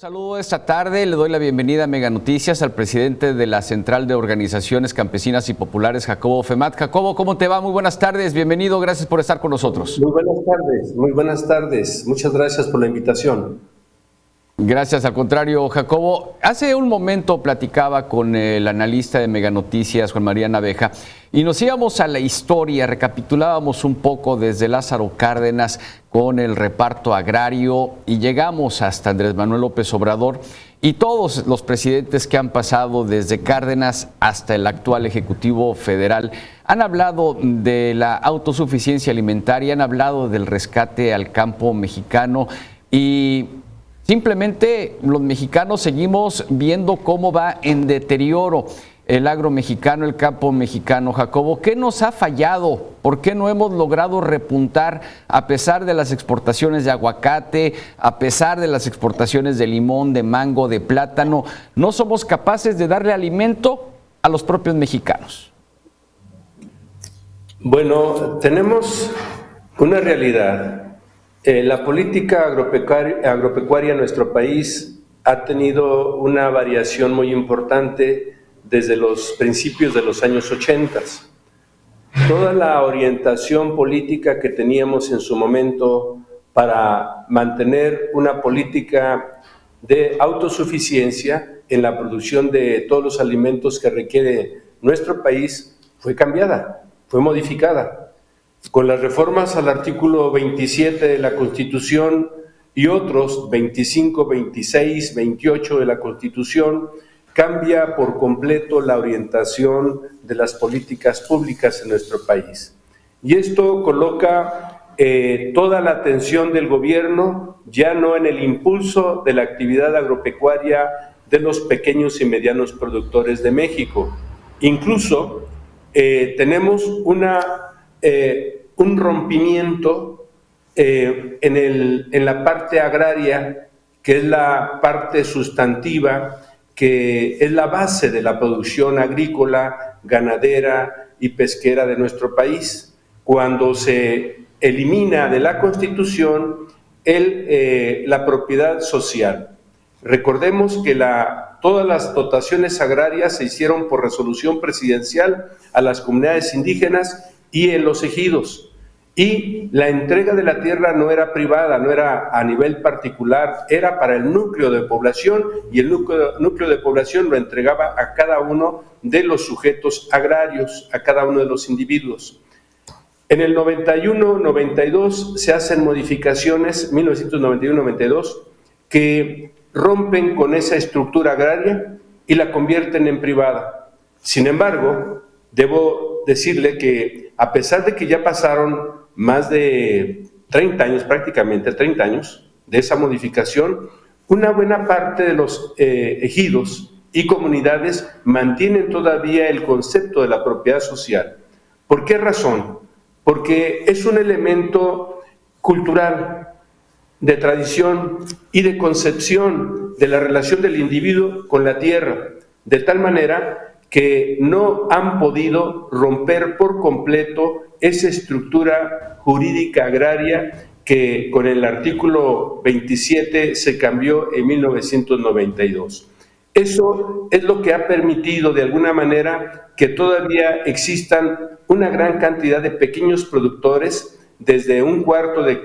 Saludo esta tarde, le doy la bienvenida a Mega Noticias al presidente de la Central de Organizaciones Campesinas y Populares, Jacobo Femat. Jacobo, ¿cómo te va? Muy buenas tardes, bienvenido, gracias por estar con nosotros. Muy buenas tardes, muchas gracias por la invitación. Gracias, al contrario, Jacobo. Hace un momento platicaba con el analista de Mega Noticias, Juan María Naveja, y nos íbamos a la historia, recapitulábamos un poco desde Lázaro Cárdenas con el reparto agrario y llegamos hasta Andrés Manuel López Obrador y todos los presidentes que han pasado desde Cárdenas hasta el actual Ejecutivo Federal han hablado de la autosuficiencia alimentaria, han hablado del rescate al campo mexicano y simplemente los mexicanos seguimos viendo cómo va en deterioro el agro mexicano, el campo mexicano. Jacobo, ¿qué nos ha fallado? ¿Por qué no hemos logrado repuntar a pesar de las exportaciones de aguacate, a pesar de las exportaciones de limón, de mango, de plátano? ¿No somos capaces de darle alimento a los propios mexicanos? Bueno, tenemos una realidad. La política agropecuaria en nuestro país ha tenido una variación muy importante desde los principios de los años 80. Toda la orientación política que teníamos en su momento para mantener una política de autosuficiencia en la producción de todos los alimentos que requiere nuestro país fue cambiada, fue modificada. Con las reformas al artículo 27 de la Constitución y otros 25, 26, 28 de la Constitución, cambia por completo la orientación de las políticas públicas en nuestro país. Y esto coloca toda la atención del gobierno ya no en el impulso de la actividad agropecuaria de los pequeños y medianos productores de México. Incluso tenemos un rompimiento en la parte agraria, que es la parte sustantiva, que es la base de la producción agrícola, ganadera y pesquera de nuestro país. Cuando se elimina de la Constitución la propiedad social. Recordemos que todas las dotaciones agrarias se hicieron por resolución presidencial a las comunidades indígenas y en los ejidos. Y la entrega de la tierra no era privada, no era a nivel particular, era para el núcleo de población y el núcleo de población lo entregaba a cada uno de los sujetos agrarios, a cada uno de los individuos. En el 91-92 se hacen modificaciones, 1991-92, que rompen con esa estructura agraria y la convierten en privada. Sin embargo, debo decirle que a pesar de que ya pasaron más de 30 años, prácticamente 30 años de esa modificación, una buena parte de los ejidos y comunidades mantienen todavía el concepto de la propiedad social. ¿Por qué razón? Porque es un elemento cultural, de tradición y de concepción de la relación del individuo con la tierra, de tal manera que no han podido romper por completo esa estructura jurídica agraria que con el artículo 27 se cambió en 1992. Eso es lo que ha permitido de alguna manera que todavía existan una gran cantidad de pequeños productores, desde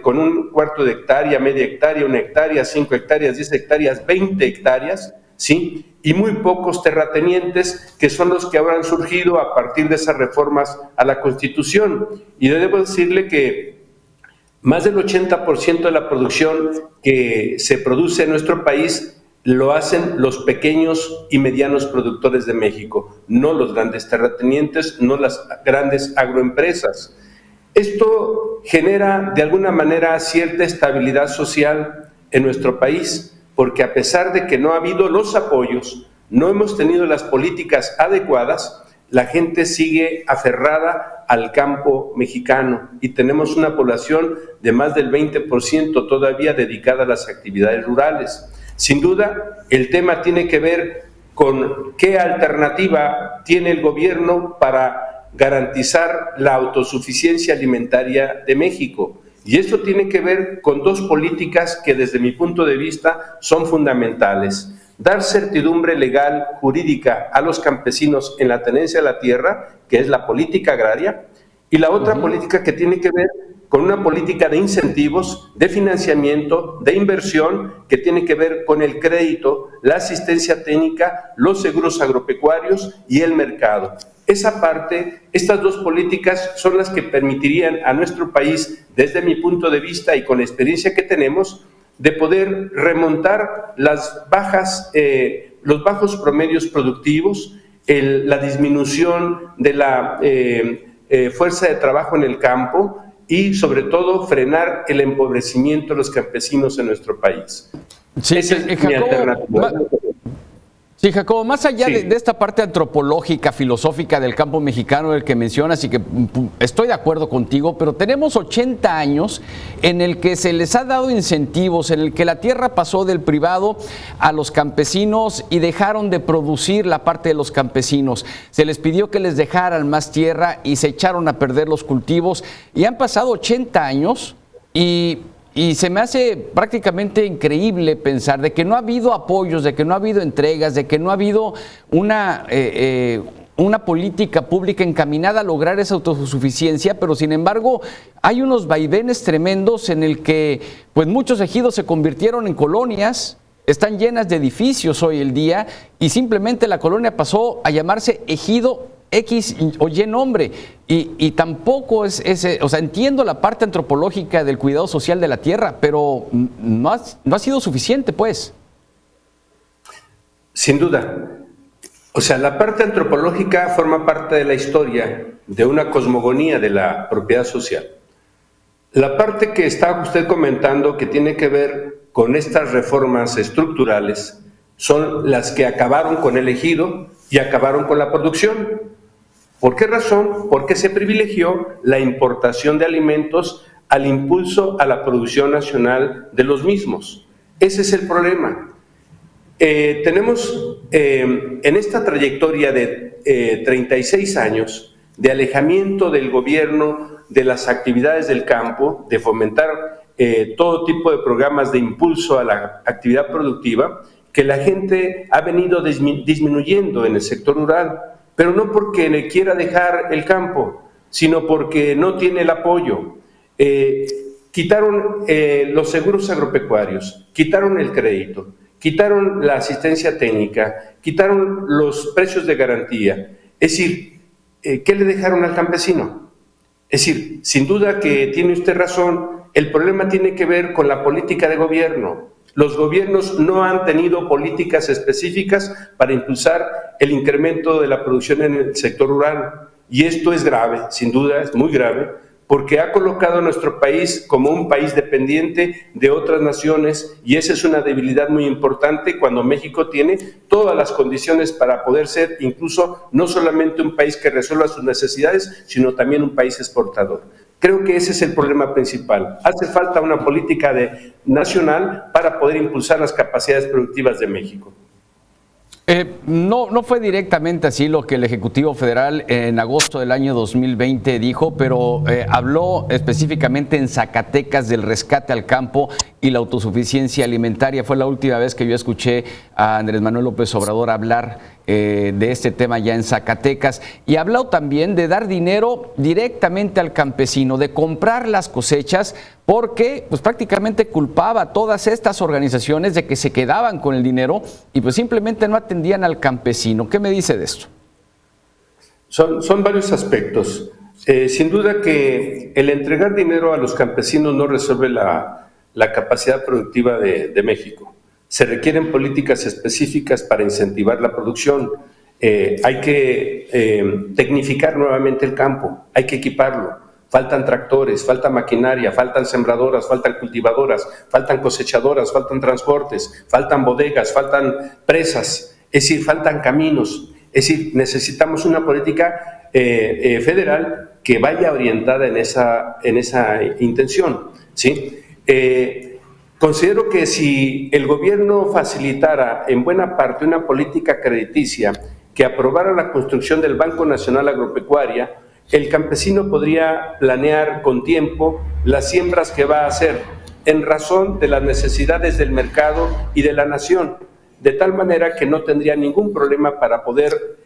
con un cuarto de hectárea, media hectárea, 1 hectárea, 5 hectáreas, 10 hectáreas, 20 hectáreas, ¿sí? Y muy pocos terratenientes, que son los que ahora han surgido a partir de esas reformas a la Constitución. Y debo decirle que más del 80% de la producción que se produce en nuestro país lo hacen los pequeños y medianos productores de México, no los grandes terratenientes, no las grandes agroempresas. Esto genera de alguna manera cierta estabilidad social en nuestro país, porque a pesar de que no ha habido los apoyos, no hemos tenido las políticas adecuadas, la gente sigue aferrada al campo mexicano y tenemos una población de más del 20% todavía dedicada a las actividades rurales. Sin duda, el tema tiene que ver con qué alternativa tiene el gobierno para garantizar la autosuficiencia alimentaria de México. Y esto tiene que ver con dos políticas que desde mi punto de vista son fundamentales. Dar certidumbre legal, jurídica a los campesinos en la tenencia de la tierra, que es la política agraria, y la otra política que tiene que ver con una política de incentivos, de financiamiento, de inversión, que tiene que ver con el crédito, la asistencia técnica, los seguros agropecuarios y el mercado. Esa parte, estas dos políticas son las que permitirían a nuestro país, desde mi punto de vista y con la experiencia que tenemos, de poder remontar los bajos promedios productivos, la disminución de la fuerza de trabajo en el campo, y sobre todo frenar el empobrecimiento de los campesinos en nuestro país. Sí, esa es mi alternativa. Sí, Jacobo, más allá de esta parte antropológica, filosófica del campo mexicano del que mencionas y que estoy de acuerdo contigo, pero tenemos 80 años en el que se les ha dado incentivos, en el que la tierra pasó del privado a los campesinos y dejaron de producir la parte de los campesinos. Se les pidió que les dejaran más tierra y se echaron a perder los cultivos y han pasado 80 años y se me hace prácticamente increíble pensar de que no ha habido apoyos, de que no ha habido entregas, de que no ha habido una política pública encaminada a lograr esa autosuficiencia, pero sin embargo hay unos vaivenes tremendos en el que pues muchos ejidos se convirtieron en colonias, están llenas de edificios hoy el día y simplemente la colonia pasó a llamarse ejido X o Y nombre y tampoco o sea, entiendo la parte antropológica del cuidado social de la tierra, pero no ha sido suficiente, pues. Sin duda. O sea, la parte antropológica forma parte de la historia, de una cosmogonía de la propiedad social. La parte que está usted comentando, que tiene que ver con estas reformas estructurales, son las que acabaron con el ejido y acabaron con la producción. ¿Por qué razón? Porque se privilegió la importación de alimentos al impulso a la producción nacional de los mismos. Ese es el problema. Tenemos en esta trayectoria de 36 años de alejamiento del gobierno de las actividades del campo, de fomentar todo tipo de programas de impulso a la actividad productiva, que la gente ha venido disminuyendo en el sector rural, pero no porque le quiera dejar el campo, sino porque no tiene el apoyo. Quitaron los seguros agropecuarios, quitaron el crédito, quitaron la asistencia técnica, quitaron los precios de garantía. Es decir, ¿qué le dejaron al campesino? Es decir, sin duda que tiene usted razón, el problema tiene que ver con la política de gobierno. Los gobiernos no han tenido políticas específicas para impulsar el incremento de la producción en el sector rural. Y esto es grave, sin duda, es muy grave, porque ha colocado a nuestro país como un país dependiente de otras naciones, y esa es una debilidad muy importante cuando México tiene todas las condiciones para poder ser incluso no solamente un país que resuelva sus necesidades, sino también un país exportador. Creo que ese es el problema principal. Hace falta una política nacional para poder impulsar las capacidades productivas de México. No fue directamente así lo que el Ejecutivo Federal en agosto del año 2020 dijo, pero habló específicamente en Zacatecas del rescate al campo y la autosuficiencia alimentaria. Fue la última vez que yo escuché a Andrés Manuel López Obrador hablar de este tema ya en Zacatecas, y habló también de dar dinero directamente al campesino, de comprar las cosechas, porque pues prácticamente culpaba a todas estas organizaciones de que se quedaban con el dinero y pues simplemente no atendían al campesino. ¿Qué me dice de esto? Son varios aspectos. Sin duda que el entregar dinero a los campesinos no resuelve la capacidad productiva de México. Se requieren políticas específicas para incentivar la producción. Hay que tecnificar nuevamente el campo, hay que equiparlo. Faltan tractores, falta maquinaria, faltan sembradoras, faltan cultivadoras, faltan cosechadoras, faltan transportes, faltan bodegas, faltan presas, es decir, faltan caminos. Es decir, necesitamos una política federal que vaya orientada en esa intención, ¿sí? Considero que si el gobierno facilitara en buena parte una política crediticia que aprobara la construcción del Banco Nacional Agropecuaria, el campesino podría planear con tiempo las siembras que va a hacer en razón de las necesidades del mercado y de la nación, de tal manera que no tendría ningún problema para poder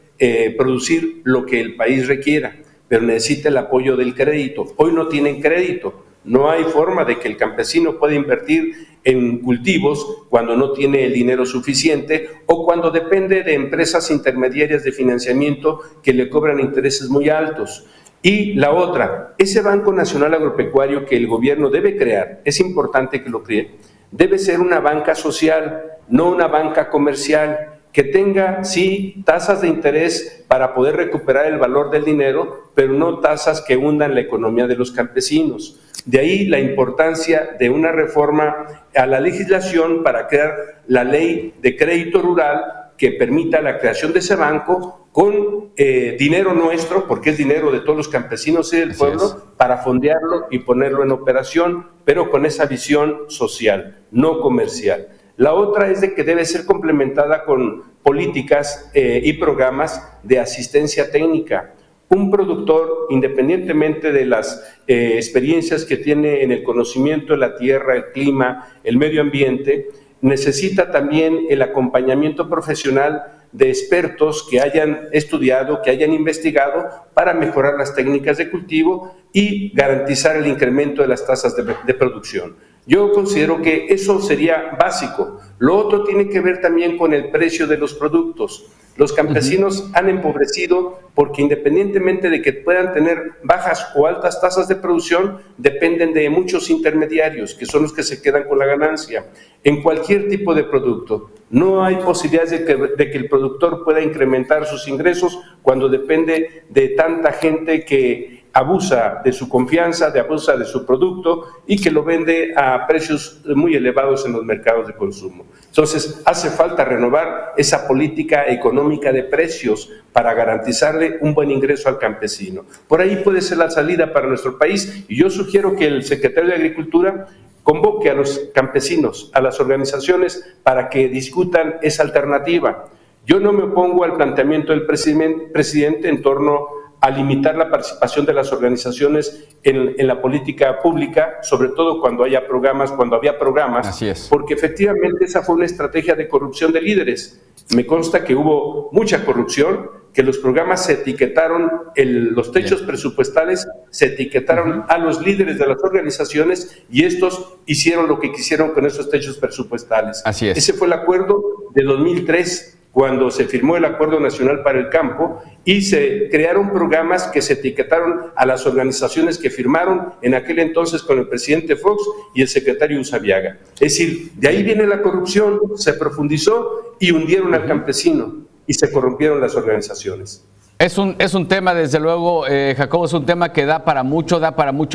producir lo que el país requiera, pero necesita el apoyo del crédito. Hoy no tienen crédito, no hay forma de que el campesino pueda invertir en cultivos cuando no tiene el dinero suficiente o cuando depende de empresas intermediarias de financiamiento que le cobran intereses muy altos. Y la otra, ese Banco Nacional Agropecuario que el gobierno debe crear, es importante que lo cree, debe ser una banca social, no una banca comercial, que tenga, sí, tasas de interés para poder recuperar el valor del dinero, pero no tasas que hundan la economía de los campesinos. De ahí la importancia de una reforma a la legislación para crear la ley de crédito rural que permita la creación de ese banco con dinero nuestro, porque es dinero de todos los campesinos y del pueblo, para fondearlo y ponerlo en operación, pero con esa visión social, no comercial. La otra es de que debe ser complementada con políticas y programas de asistencia técnica. Un productor, independientemente de las experiencias que tiene en el conocimiento de la tierra, el clima, el medio ambiente, necesita también el acompañamiento profesional de expertos que hayan estudiado, que hayan investigado para mejorar las técnicas de cultivo y garantizar el incremento de las tasas de producción. Yo considero que eso sería básico. Lo otro tiene que ver también con el precio de los productos. Los campesinos han empobrecido porque independientemente de que puedan tener bajas o altas tasas de producción, dependen de muchos intermediarios, que son los que se quedan con la ganancia. En cualquier tipo de producto, no hay posibilidades de que el productor pueda incrementar sus ingresos cuando depende de tanta gente que abusa de su confianza, abusa de su producto y que lo vende a precios muy elevados en los mercados de consumo. Entonces, hace falta renovar esa política económica de precios para garantizarle un buen ingreso al campesino. Por ahí puede ser la salida para nuestro país y yo sugiero que el secretario de Agricultura convoque a los campesinos, a las organizaciones para que discutan esa alternativa. Yo no me opongo al planteamiento del presidente en torno a limitar la participación de las organizaciones en la política pública, sobre todo cuando había programas, Así es. porque efectivamente esa fue una estrategia de corrupción de líderes. Me consta que hubo mucha corrupción, que los programas se etiquetaron, los techos presupuestales se etiquetaron a los líderes de las organizaciones y estos hicieron lo que quisieron con esos techos presupuestales. Así es. Ese fue el acuerdo de 2003, cuando se firmó el Acuerdo Nacional para el Campo y se crearon programas que se etiquetaron a las organizaciones que firmaron en aquel entonces con el presidente Fox y el secretario Usabiaga. Es decir, de ahí viene la corrupción, se profundizó y hundieron al campesino y se corrompieron las organizaciones. Es un tema, desde luego, Jacobo, es un tema que da para mucho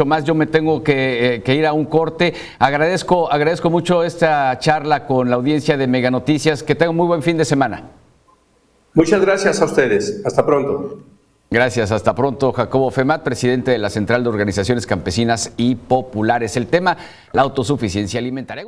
más. Yo me tengo que ir a un corte. Agradezco mucho esta charla con la audiencia de Mega Noticias. Que tengan muy buen fin de semana. Muchas gracias a ustedes. Hasta pronto. Gracias, hasta pronto. Jacobo Femat, presidente de la Central de Organizaciones Campesinas y Populares. El tema, la autosuficiencia alimentaria.